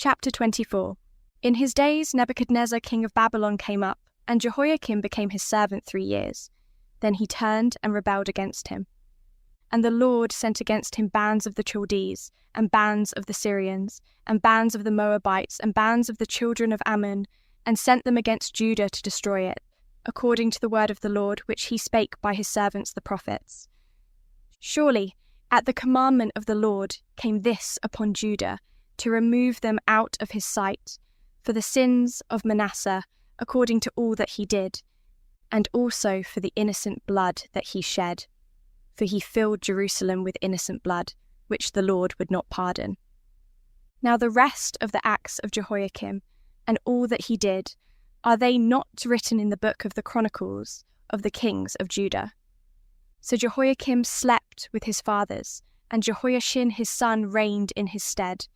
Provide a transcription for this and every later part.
Chapter 24. In his days Nebuchadnezzar king of Babylon came up, and Jehoiakim became his servant 3 years. Then he turned and rebelled against him. And the Lord sent against him bands of the Chaldees, and bands of the Syrians, and bands of the Moabites, and bands of the children of Ammon, and sent them against Judah to destroy it, according to the word of the Lord which he spake by his servants the prophets. Surely, at the commandment of the Lord came this upon Judah, to remove them out of his sight, for the sins of Manasseh, according to all that he did, and also for the innocent blood that he shed. For he filled Jerusalem with innocent blood, which the Lord would not pardon. Now the rest of the acts of Jehoiakim, and all that he did, are they not written in the book of the Chronicles of the kings of Judah? So Jehoiakim slept with his fathers, and Jehoiachin his son reigned in his stead.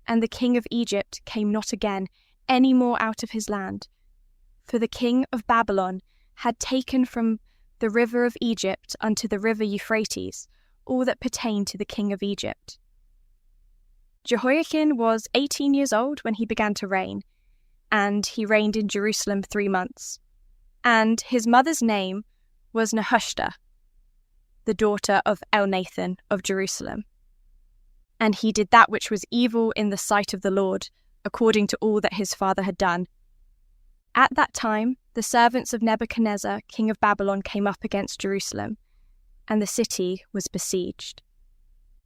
And the king of Egypt came not again any more out of his land, for the king of Babylon had taken from the river of Egypt unto the river Euphrates all that pertained to the king of Egypt. Jehoiachin was 18 years old when he began to reign, and he reigned in Jerusalem 3 months. And his mother's name was Nehushta, the daughter of Elnathan of Jerusalem. And he did that which was evil in the sight of the Lord, according to all that his father had done. At that time, the servants of Nebuchadnezzar, king of Babylon, came up against Jerusalem, and the city was besieged.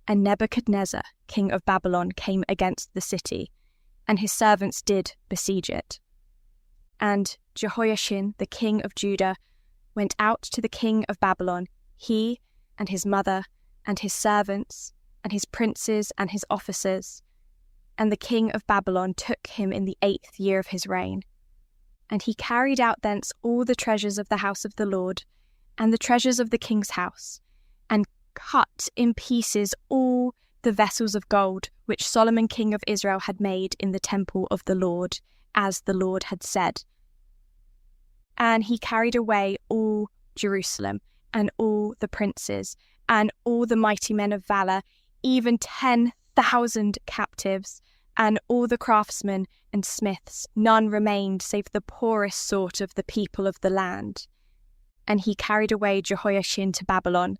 And Nebuchadnezzar, king of Babylon, came against the city, and his servants did besiege it. And Jehoiachin, the king of Judah, went out to the king of Babylon, he and his mother and his servants and his princes and his officers. And the king of Babylon took him in the 8th year of his reign. And he carried out thence all the treasures of the house of the Lord, and the treasures of the king's house, and cut in pieces all the vessels of gold which Solomon king of Israel had made in the temple of the Lord, as the Lord had said. And he carried away all Jerusalem, and all the princes, and all the mighty men of valour, even 10,000 captives, and all the craftsmen and smiths. None remained save the poorest sort of the people of the land. And he carried away Jehoiachin to Babylon,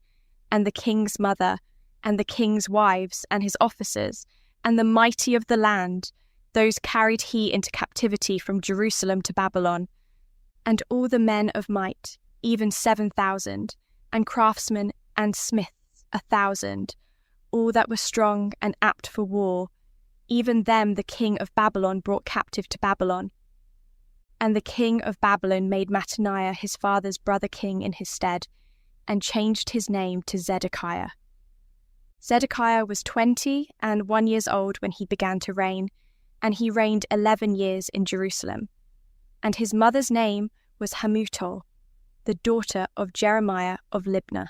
and the king's mother, and the king's wives, and his officers, and the mighty of the land, those carried he into captivity from Jerusalem to Babylon, and all the men of might, even 7,000, and craftsmen and smiths 1,000, all that were strong and apt for war, even them the king of Babylon brought captive to Babylon. And the king of Babylon made Mattaniah his father's brother king in his stead, and changed his name to Zedekiah. Zedekiah was 21 years old when he began to reign, and he reigned 11 years in Jerusalem. And his mother's name was Hamutal, the daughter of Jeremiah of Libnah.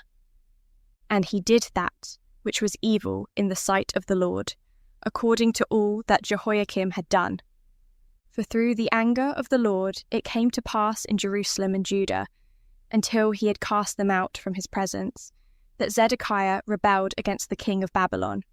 And he did that which was evil in the sight of the Lord, according to all that Jehoiakim had done. For through the anger of the Lord it came to pass in Jerusalem and Judah, until he had cast them out from his presence, that Zedekiah rebelled against the king of Babylon.